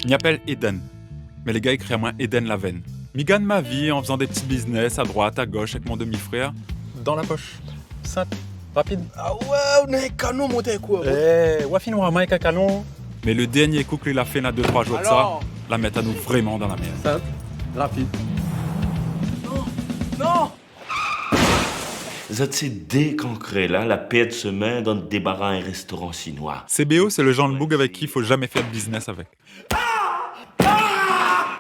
Je m'y appelle Eden, mais les gars écrivent à moi Eden Laven. Je gagne ma vie en faisant des petits business à droite, à gauche avec mon demi-frère. Dans la poche. Simple, rapide. Ah ouais, on a un canon monté quoi. Wafin Wama avec un canon. Mais le dernier coup qu'il a fait là 2-3 jours de ça, la met à nous vraiment dans la merde. Simple, rapide. Non. Ça c'est décancré là, la paix de semaine dans le débarras un restaurant chinois. CBO, c'est le genre de boug avec qui il faut jamais faire de business avec.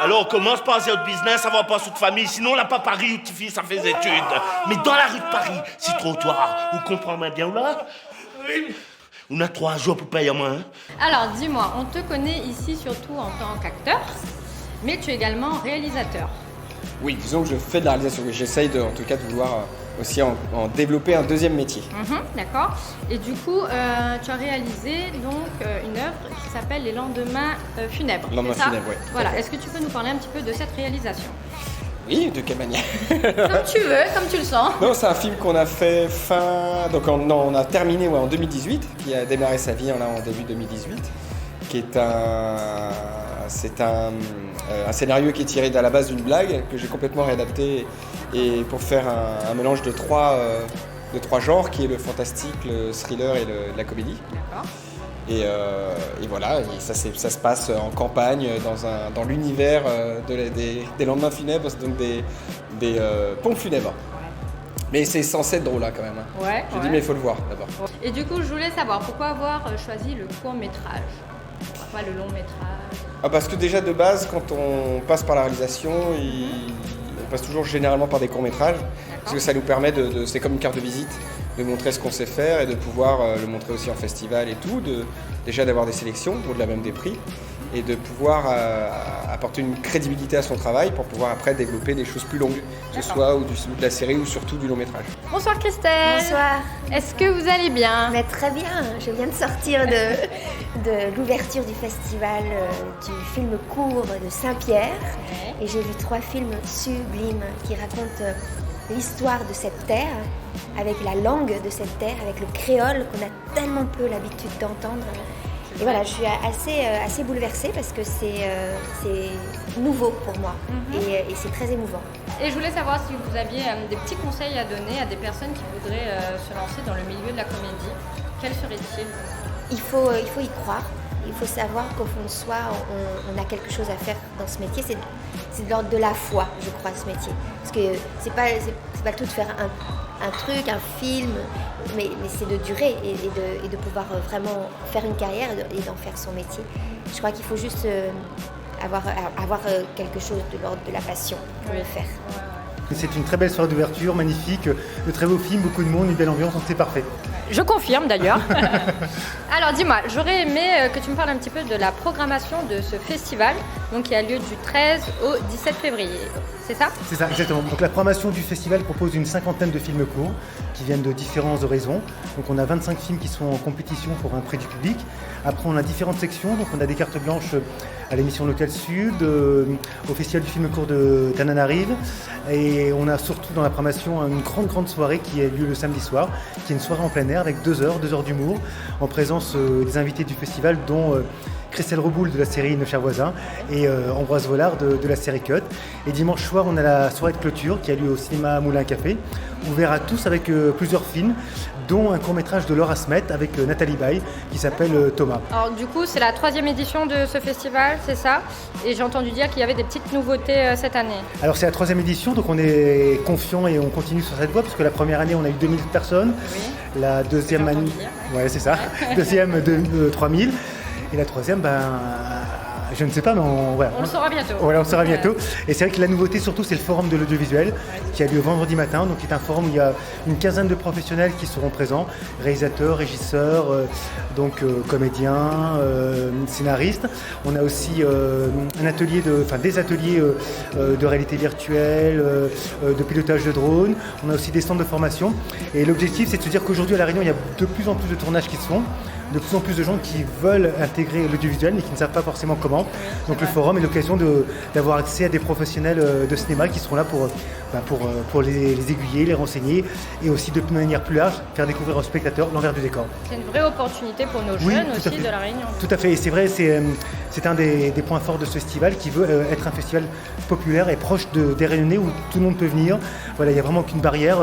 Alors on commence par faire le business, ça va pas sous de famille, sinon là pas Paris où tu fais ça fait des études. Mais dans la rue de Paris, si trottoir, vous comprenez bien là? On a 3 jours pour payer moins. Alors dis-moi, on te connaît ici surtout en tant qu'acteur, mais tu es également réalisateur. Oui, disons que je fais de la réalisation, j'essaye en tout cas de vouloir aussi en développer un deuxième métier. D'accord. Et du coup, tu as réalisé donc une œuvre qui s'appelle Les Lendemains Funèbres. Lendemains Funèbres, oui. Voilà. Est-ce que tu peux nous parler un petit peu de cette réalisation? Oui, de quelle manière? Comme tu veux, comme tu le sens. Non, c'est un film qu'on a fait on a terminé en 2018, qui a démarré sa vie en début 2018, qui est c'est un scénario qui est tiré à la base d'une blague que j'ai complètement réadapté et pour faire un mélange de trois genres qui est le fantastique, le thriller et la comédie. D'accord. Et voilà, ça se passe en campagne dans l'univers des lendemains funèbres, donc des pompes funèbres. Mais c'est censé être drôle là quand même. Ouais. Je dis mais il faut le voir d'abord. Et du coup, je voulais savoir pourquoi avoir choisi le court-métrage, pourquoi le long-métrage? Parce que déjà de base, quand on passe par la réalisation, on passe toujours généralement par des courts-métrages, parce que ça nous permet c'est comme une carte de visite, de montrer ce qu'on sait faire et de pouvoir le montrer aussi en festival et tout, déjà d'avoir des sélections, au-delà même des prix, et de pouvoir apporter une crédibilité à son travail pour pouvoir après développer des choses plus longues, que ce soit ou de la série ou surtout du long-métrage. Bonsoir Christelle. Bonsoir. Est-ce que vous allez bien? Mais très bien, je viens de sortir de l'ouverture du festival du film court de Saint-Pierre et j'ai vu 3 films sublimes qui racontent l'histoire de cette terre, avec la langue de cette terre, avec le créole qu'on a tellement peu l'habitude d'entendre. Et voilà, je suis assez bouleversée parce que c'est nouveau pour moi et c'est très émouvant. Et je voulais savoir si vous aviez des petits conseils à donner à des personnes qui voudraient se lancer dans le milieu de la comédie. Quels seraient-ils? Il faut y croire. Il faut savoir qu'au fond de soi, on a quelque chose à faire dans ce métier. C'est de l'ordre de la foi, je crois, ce métier. Parce que c'est pas le tout de faire un truc, un film, mais c'est de durer et de pouvoir vraiment faire une carrière et d'en faire son métier. Je crois qu'il faut juste avoir quelque chose de l'ordre de la passion pour le faire. C'est une très belle soirée d'ouverture, magnifique, de très beaux films, beaucoup de monde, une belle ambiance, donc c'est parfait. Je confirme d'ailleurs. Alors dis-moi, j'aurais aimé que tu me parles un petit peu de la programmation de ce festival, donc qui a lieu du 13 au 17 février. C'est ça? C'est ça, exactement. Donc la programmation du festival propose une 50aine de films courts qui viennent de différents horizons. Donc on a 25 films qui sont en compétition pour un prix du public. Après on a différentes sections, donc on a des cartes blanches à l'émission L'Hôtel Sud, au festival du film court de Tananarive. Et on a surtout dans la programmation une grande soirée qui a lieu le samedi soir, qui est une soirée en plein air avec 2 heures d'humour, en présence des invités du festival, dont Christelle Reboul de la série Nos chers voisins et Ambroise Vollard de la série Cut. Et dimanche soir, on a la soirée de clôture qui a lieu au cinéma Moulin Café, ouvert à tous avec plusieurs films, dont un court-métrage de Laura Smet avec Nathalie Baye qui s'appelle Thomas. Alors du coup, c'est la 3e édition de ce festival, c'est ça? Et j'ai entendu dire qu'il y avait des petites nouveautés cette année. Alors c'est la 3e édition, donc on est confiant et on continue sur cette voie, parce que la première année, on a eu 2000 personnes. Oui. La deuxième année, c'est ça. Deuxième, 3000. Et la 3e, je ne sais pas, mais on le saura bientôt. Voilà, on le saura bientôt. Et c'est vrai que la nouveauté, surtout, c'est le forum de l'audiovisuel qui a lieu vendredi matin. Donc, c'est un forum où il y a une quinzaine de professionnels qui seront présents, réalisateurs, régisseurs, comédiens, scénaristes. On a aussi des ateliers de réalité virtuelle, de pilotage de drones. On a aussi des stands de formation. Et l'objectif, c'est de se dire qu'aujourd'hui, à La Réunion, il y a de plus en plus de tournages qui se font. de plus en plus de gens qui veulent intégrer l'audiovisuel mais qui ne savent pas forcément comment. Donc le forum est l'occasion d'avoir accès à des professionnels de cinéma qui seront là pour les aiguiller, les renseigner et aussi de manière plus large faire découvrir aux spectateurs l'envers du décor. C'est une vraie opportunité pour nos Oui, jeunes tout à aussi fait. de La Réunion. Tout à fait, et c'est vrai, c'est un des points forts de ce festival qui veut être un festival populaire et proche des Réunionnais où tout le monde peut venir. Voilà, il n'y a vraiment aucune barrière.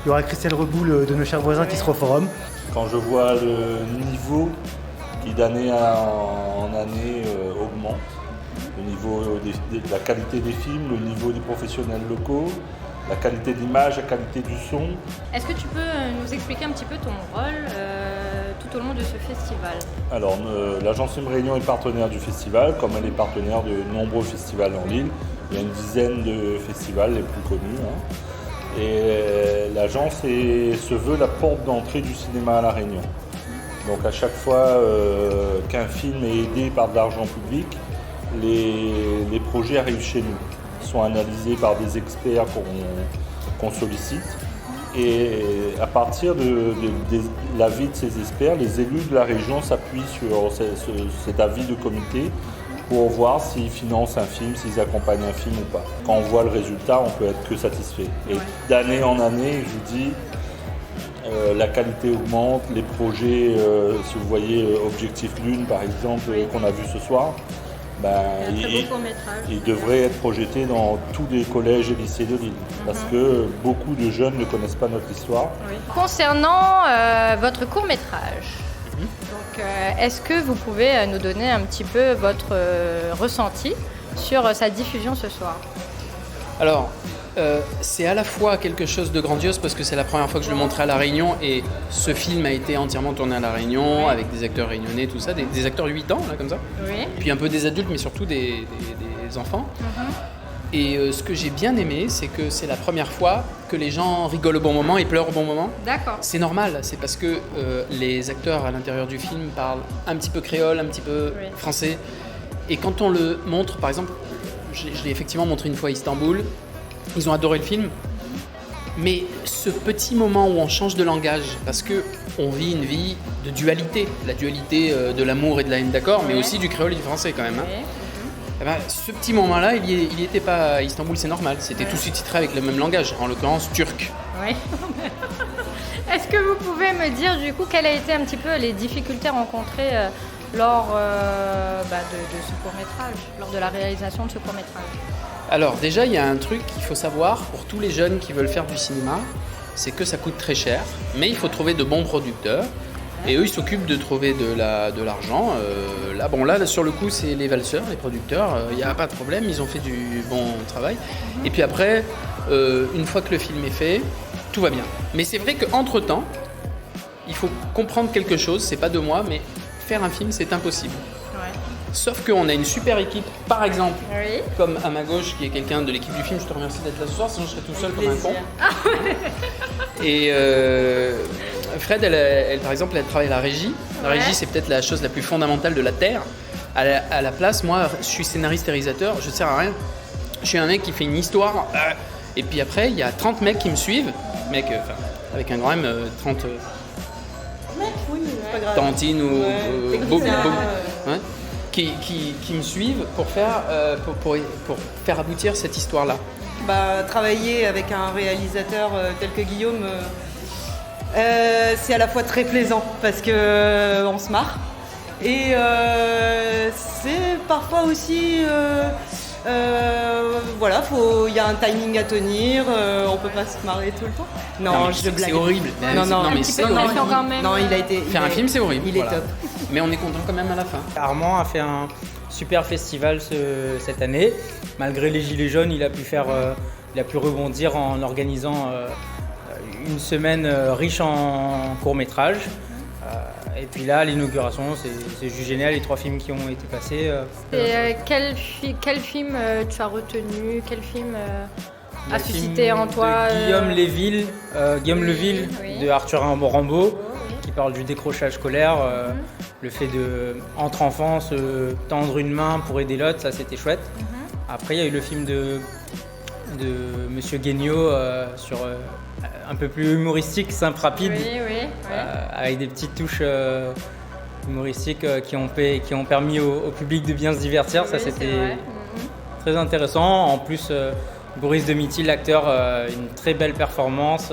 Il y aura Christelle Reboul de nos chers voisins qui sera au forum. Quand je vois le niveau qui d'année en année augmente, le niveau de la qualité des films, le niveau des professionnels locaux, la qualité de l'image, la qualité du son. Est-ce que tu peux nous expliquer un petit peu ton rôle tout au long de ce festival? Alors, l'agence Film Réunion est partenaire du festival, comme elle est partenaire de nombreux festivals en l'île. Il y a une dizaine de festivals les plus connus. Et l'agence se veut la porte d'entrée du cinéma à La Réunion. Donc à chaque fois qu'un film est aidé par de l'argent public, les projets arrivent chez nous. Ils sont analysés par des experts qu'on sollicite. Et à partir de l'avis de ces experts, les élus de la région s'appuient sur cet avis de comité pour voir s'ils financent un film, s'ils accompagnent un film ou pas. Quand on voit le résultat, on peut être que satisfait. Et d'année en année, je vous dis, la qualité augmente, les projets, si vous voyez Objectif Lune par exemple, qu'on a vu ce soir, il devrait être projeté dans tous les collèges et lycées de l'île, parce que beaucoup de jeunes ne connaissent pas notre histoire. Oui. Concernant votre court-métrage, donc, est-ce que vous pouvez nous donner un petit peu votre ressenti sur sa diffusion ce soir? Alors, c'est à la fois quelque chose de grandiose parce que c'est la première fois que je le montrais à La Réunion et ce film a été entièrement tourné à La Réunion avec des acteurs réunionnais, tout ça, des acteurs de 8 ans, là, comme ça. Oui. Puis un peu des adultes, mais surtout des enfants. Et ce que j'ai bien aimé, c'est que c'est la première fois que les gens rigolent au bon moment et pleurent au bon moment. D'accord. C'est normal, c'est parce que les acteurs à l'intérieur du film parlent un petit peu créole, un petit peu français. Et quand on le montre, par exemple, je l'ai effectivement montré une fois à Istanbul, ils ont adoré le film. Mais ce petit moment où on change de langage, parce qu'on vit une vie de dualité, la dualité de l'amour et de la haine, d'accord, mais aussi du créole et du français quand même. Hein. Eh ben, ce petit moment-là, il y était pas à Istanbul, c'est normal. C'était tout sous-titré avec le même langage, en l'occurrence turc. Oui. Est-ce que vous pouvez me dire du coup quelles ont été un petit peu les difficultés rencontrées lors de ce court-métrage, lors de la réalisation de ce court-métrage? Alors déjà, il y a un truc qu'il faut savoir pour tous les jeunes qui veulent faire du cinéma, c'est que ça coûte très cher, mais il faut trouver de bons producteurs. Et eux, ils s'occupent de trouver de l'argent. Là, sur le coup, c'est les valseurs, les producteurs. Il n'y a pas de problème, ils ont fait du bon travail. Et puis après, une fois que le film est fait, tout va bien. Mais c'est vrai qu'entre-temps, il faut comprendre quelque chose. C'est pas de moi, mais faire un film, c'est impossible. Ouais. Sauf qu'on a une super équipe, par exemple, Oui. comme à ma gauche, qui est quelqu'un de l'équipe du film. Je te remercie d'être là ce soir, sinon je serais tout seul comme un con. Et Fred, elle, par exemple, elle travaille à la régie. La régie, c'est peut-être la chose la plus fondamentale de la Terre. À la place, moi, je suis scénariste et réalisateur, je ne sers à rien. Je suis un mec qui fait une histoire. Et puis après, il y a 30 mecs qui me suivent. Avec un grand M, 30... Tantine ou qui me suivent pour faire aboutir cette histoire-là. Travailler avec un réalisateur tel que Guillaume, c'est à la fois très plaisant parce que on se marre et c'est parfois aussi il y a un timing à tenir, on peut pas se marrer tout le temps. Non, je blague. C'est horrible. Mais c'est horrible. Non, il a été. Faire un film, c'est horrible. Il est top. Mais on est content quand même à la fin. Armand a fait un super festival cette année. Malgré les gilets jaunes, il a pu rebondir en organisant une semaine riche en courts-métrages. Et puis là, l'inauguration, c'est juste génial, les 3 films qui ont été passés. Et quel film tu as retenu? Quel film a suscité en toi Guillaume Leville de Arthur Rimbaud, qui parle du décrochage scolaire, le fait de, entre enfants, se tendre une main pour aider l'autre, ça c'était chouette. Après, il y a eu le film de Monsieur Guignot sur un peu plus humoristique, simple, rapide, avec des petites touches humoristiques qui ont permis au public de bien se divertir. Ça, c'était très intéressant. En plus, Boris Domitille, l'acteur, une très belle performance.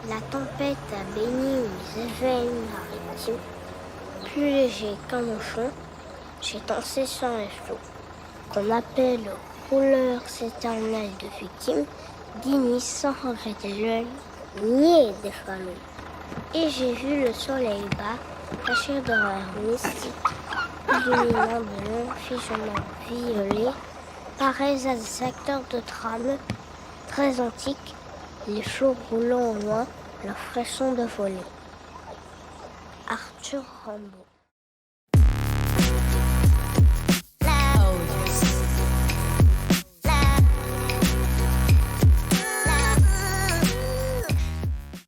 La tempête a béni les éveils maritimes. Plus léger qu'un mouchon, j'ai dansé sur les flots. Qu'on appelle rouleurs éternels de victimes, dignes sans regretter l'œil, niais des familles. Et j'ai vu le soleil bas, caché d'horreur mystique, illuminant de longs figements violets, pareils à des acteurs de trame très antiques, les flots roulant au loin, leur frisson de volée. Arthur Rimbaud.